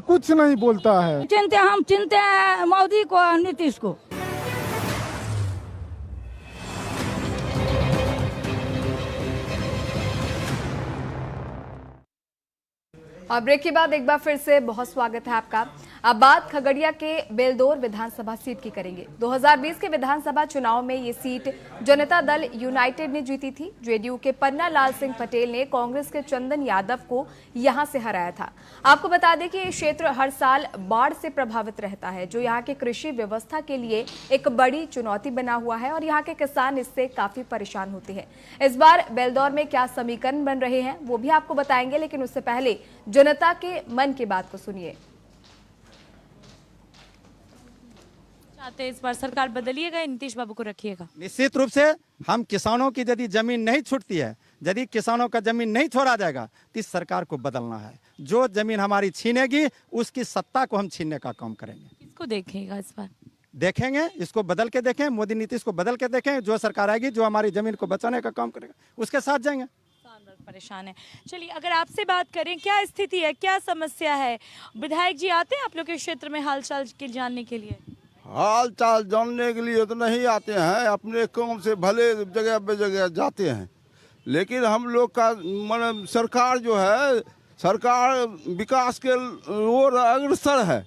कुछ नहीं बोलता है। हम चिंते हैं मोदी को और नीतीश को। और ब्रेक के बाद एक बार फिर से बहुत स्वागत है आपका। अब बात खगड़िया के बेलदौर विधानसभा सीट की करेंगे। 2020 के विधानसभा चुनाव में ये सीट जनता दल यूनाइटेड ने जीती थी। जेडीयू के पन्ना लाल सिंह पटेल ने कांग्रेस के चंदन यादव को यहां से हराया था। आपको बता दें कि ये क्षेत्र हर साल बाढ़ से प्रभावित रहता है, जो यहाँ की कृषि व्यवस्था के लिए एक बड़ी चुनौती बना हुआ है और यहाँ के किसान इससे काफी परेशान होते हैं। इस बार बेलदौर में क्या समीकरण बन रहे हैं वो भी आपको बताएंगे, लेकिन उससे पहले जनता के मन की बात को सुनिए। चाहते इस बार सरकार बदलिएगा, नीतीश बाबू को रखिएगा? निश्चित रूप से हम किसानों की यदि जमीन नहीं छूटती है, यदि किसानों का जमीन नहीं छोड़ा जाएगा तो इस सरकार को बदलना है। जो जमीन हमारी छीनेगी उसकी सत्ता को हम छीनने का काम करेंगे। किसको देखेगा इस बार? देखेंगे, इसको बदल के देखें, मोदी नीतीश को बदल के देखें। जो सरकार आएगी जो हमारी जमीन को बचाने का काम करेगा उसके साथ जाएंगे। परेशान है। चलिए, अगर आपसे बात करें, क्या स्थिति है, क्या समस्या है? विधायक जी आते हैं आप लोग के क्षेत्र में हालचाल के जानने के लिए? हाल चाल जानने के लिए तो नहीं आते हैं, अपने काम से भले जगह पे जगह जाते हैं, लेकिन हम लोग का मतलब सरकार जो है, सरकार विकास के ओर अग्रसर है।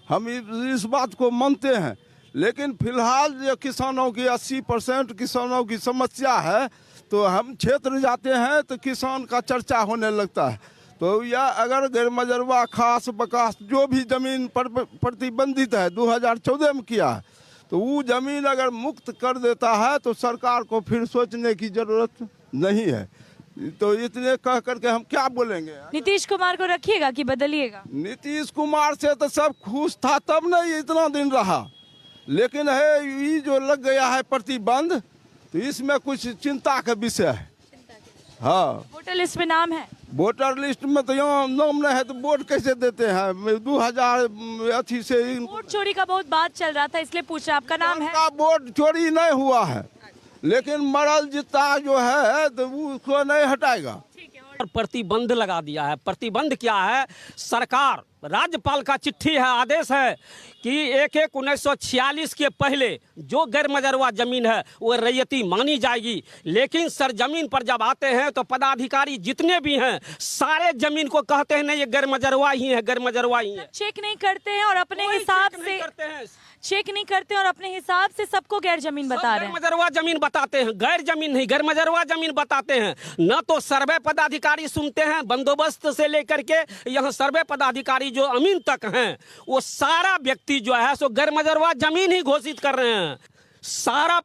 हम इस बात को मानते हैं, लेकिन फिलहाल जो किसानों की 80% किसानों की समस्या है, तो हम क्षेत्र जाते हैं तो किसान का चर्चा होने लगता है। तो यह अगर गैर मजरवा खास बकास जो भी जमीन पर प्रतिबंधित है 2014 में किया है, तो वो जमीन अगर मुक्त कर देता है तो सरकार को फिर सोचने की जरूरत नहीं है। तो इतने कह करके हम क्या बोलेंगे। नीतीश कुमार को रखिएगा कि बदलिएगा? नीतीश कुमार से तो सब खुश था, तब नहीं इतना दिन रहा, लेकिन है ये जो लग गया है प्रतिबंध, तो इसमें कुछ चिंता का विषय है। हाँ, वोटर लिस्ट में नाम है? वोटर लिस्ट में तो यहाँ नाम नहीं है तो वोट कैसे देते हैं? 2000 से वोट चोरी का बहुत बात चल रहा था, इसलिए पूछा। आपका नाम है? वोट चोरी नहीं हुआ है, लेकिन मरल जितना जो है तो उसको नहीं हटाएगा। प्रतिबंध लगा दिया है। प्रतिबंध क्या है? सरकार, राज्यपाल का चिट्ठी है, आदेश है कि 1/1/1946 के पहले जो गैर मजरवा जमीन है वो रैयती मानी जाएगी। लेकिन सरजमीन पर जब आते हैं तो पदाधिकारी जितने भी हैं सारे जमीन को कहते हैं नहीं ये गैर मजरवा ही है, गैर मजरवा ही है। चेक नहीं करते हैं और अपने हिसाब से चेक नहीं करते और अपने हिसाब से सबको गैर जमीन बता रहे हैं। गैर मजरवा जमीन बताते हैं, गैर जमीन नहीं, गैर मजरवा जमीन बताते हैं। न तो सर्वे पदाधिकारी सुनते हैं, बंदोबस्त से लेकर के यहाँ सर्वे पदाधिकारी जो अमीन तक हैं, वो सारा व्यक्ति जो है सो गैर मजरवा जमीन ही घोषित कर रहे हैं। सारा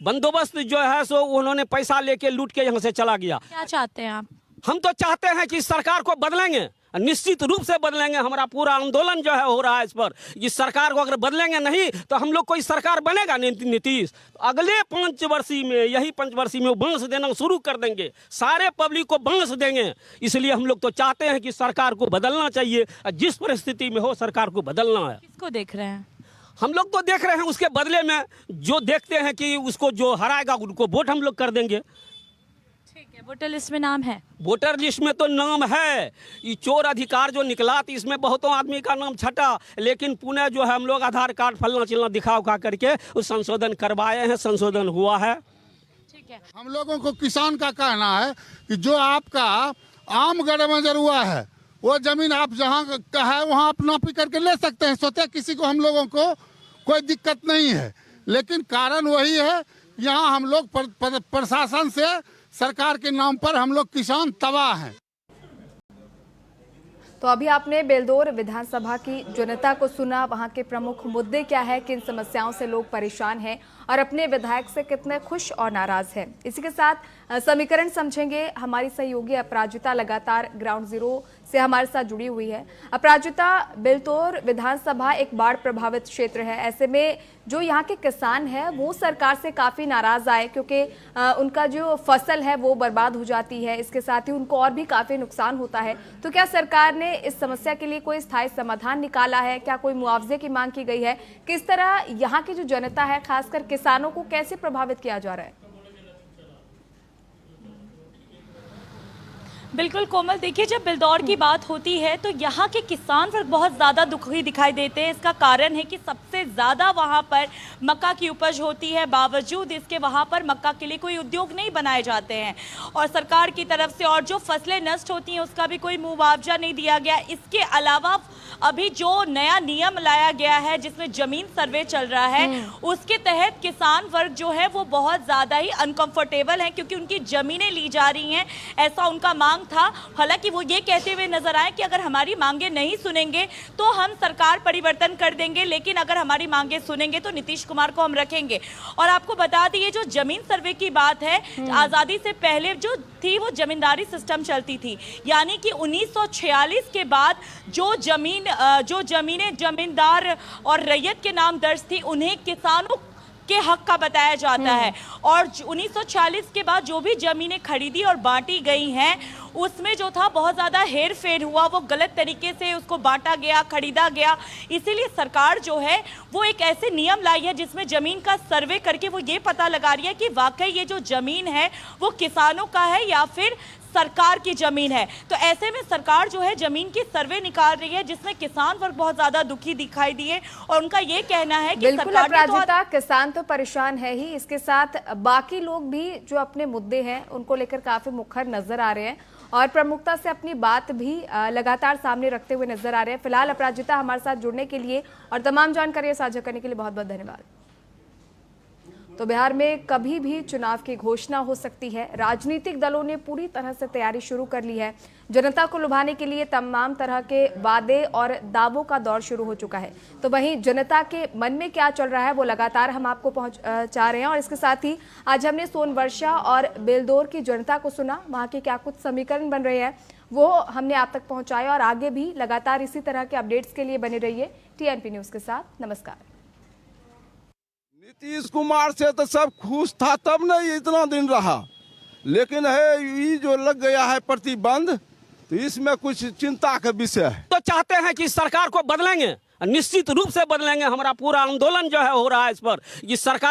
बंदोबस्त जो है सो उन्होंने पैसा लेके लूट के यहाँ से चला गया। क्या चाहते हैं आप? हम तो चाहते हैं कि सरकार को बदलेंगे, निश्चित रूप से बदलेंगे। हमारा पूरा आंदोलन जो है हो रहा है इस पर, कि सरकार को अगर बदलेंगे नहीं तो हम लोग कोई सरकार बनेगा नीतीश। अगले 5 वर्षीय में, यही 5 वर्षीय में बांस देना शुरू कर देंगे, सारे पब्लिक को बांस देंगे। इसलिए हम लोग तो चाहते हैं कि सरकार को बदलना चाहिए, जिस परिस्थिति में हो सरकार को बदलना है। किसको देख रहे हैं? हम लोग तो देख रहे हैं उसके बदले में जो देखते हैं कि उसको जो हराएगा उनको वोट हम लोग कर देंगे। वोटर लिस्ट में नाम है? वोटर लिस्ट में तो नाम है। ये चोर अधिकार जो निकला तो इसमें बहुतों आदमी का नाम छटा, लेकिन पुणे जो है हम लोग आधार कार्ड फलना चिलना दिखा उखा करके उस संशोधन करवाए हैं, संशोधन हुआ है। ठीक है। हम लोगों को किसान का कहना है कि जो आपका आम गैर मजरूआ है वो जमीन आप जहाँ का है वहाँ आप नापी करके ले सकते हैं, सोते किसी को हम लोगों को कोई दिक्कत नहीं है। लेकिन कारण वही है, यहाँ हम लोग प्रशासन से, सरकार के नाम पर हम लोग किसान तबाह हैं। तो अभी आपने बेलदौर विधानसभा की जनता को सुना, वहां के प्रमुख मुद्दे क्या है, किन समस्याओं से लोग परेशान हैं और अपने विधायक से कितने खुश और नाराज हैं। इसी के साथ समीकरण समझेंगे। हमारी सहयोगी अपराजिता लगातार ग्राउंड जीरो से हमारे साथ जुड़ी हुई है। अपराजिता, बेलदौर विधानसभा एक बाढ़ प्रभावित क्षेत्र है, ऐसे में जो यहाँ के किसान हैं वो सरकार से काफ़ी नाराज आए, क्योंकि उनका जो फसल है वो बर्बाद हो जाती है, इसके साथ ही उनको और भी काफ़ी नुकसान होता है। तो क्या सरकार ने इस समस्या के लिए कोई स्थायी समाधान निकाला है? क्या कोई मुआवजे की मांग की गई है? किस तरह यहाँ की जो जनता है, खासकर किसानों को कैसे प्रभावित किया जा रहा है? बिल्कुल कोमल, देखिए जब बिलदौर की बात होती है तो यहाँ के किसान वर्ग बहुत ज़्यादा दुखी दिखाई देते हैं। इसका कारण है कि सबसे ज़्यादा वहाँ पर मक्का की उपज होती है, बावजूद इसके वहाँ पर मक्का के लिए कोई उद्योग नहीं बनाए जाते हैं और सरकार की तरफ से और जो फसलें नष्ट होती हैं उसका भी कोई मुआवजा नहीं दिया गया। इसके अलावा अभी जो नया नियम लाया गया है जिसमें जमीन सर्वे चल रहा है, उसके तहत किसान वर्ग जो है वो बहुत ज़्यादा ही अनकंफर्टेबल है क्योंकि उनकी ज़मीनें ली जा रही हैं, ऐसा उनका मांग था। हालांकि वो ये कहते हुए नजर आए कि अगर हमारी मांगे नहीं सुनेंगे तो हम सरकार परिवर्तन कर देंगे, लेकिन अगर हमारी मांगे सुनेंगे तो नीतीश कुमार को हम रखेंगे। और आपको बता दें, ये जो जमीन सर्वे की बात है, आज़ादी से पहले जो थी वो जमींदारी सिस्टम चलती थी, यानी कि 1946 के बाद जो जमीनें जमींदार और रैयत के नाम दर्ज थी उन्हें किसानों के हक का बताया जाता है। और 1940 के बाद जो भी जमीनें खरीदी और बांटी गई हैं उसमें जो था बहुत ज़्यादा हेर फेर हुआ, वो गलत तरीके से उसको बांटा गया, खरीदा गया। इसीलिए सरकार जो है वो एक ऐसे नियम लाई है जिसमें ज़मीन का सर्वे करके वो ये पता लगा रही है कि वाकई ये जो ज़मीन है वो किसानों का है या फिर सरकार की जमीन है। तो ऐसे में सरकार जो है जमीन की सर्वे निकाल रही है जिसमें किसान वर्ग बहुत ज्यादा दुखी दिखाई दिए और उनका ये कहना है कि बिल्कुल सरकार ने अपराजिता, किसान तो परेशान है ही, इसके साथ बाकी लोग भी जो अपने मुद्दे हैं उनको लेकर काफी मुखर नजर आ रहे हैं और प्रमुखता से अपनी बात भी लगातार सामने रखते हुए नजर आ रहे हैं। फिलहाल अपराजिता, हमारे साथ जुड़ने के लिए और तमाम जानकारियां साझा करने के लिए बहुत बहुत धन्यवाद। तो बिहार में कभी भी चुनाव की घोषणा हो सकती है। राजनीतिक दलों ने पूरी तरह से तैयारी शुरू कर ली है। जनता को लुभाने के लिए तमाम तरह के वादे और दावों का दौर शुरू हो चुका है। तो वहीं जनता के मन में क्या चल रहा है वो लगातार हम आपको पहुंचा रहे हैं और इसके साथ ही आज हमने सोनवर्षा और बेलदौर की जनता को सुना, वहां के क्या कुछ समीकरण बन रहे हैं वो हमने आप तक पहुंचाया और आगे भी लगातार इसी तरह के अपडेट्स के लिए बने रहिए टीएनपी न्यूज के साथ। नमस्कार। नीतीश कुमार से तो सब खुश था तब नहीं इतना दिन रहा, लेकिन है ये जो लग गया है प्रतिबंध, तो इसमें कुछ चिंता का विषय है। तो चाहते हैं कि सरकार को बदलेंगे, निश्चित रूप से बदलेंगे। हमारा पूरा आंदोलन जो है हो रहा है इस पर कि सरकार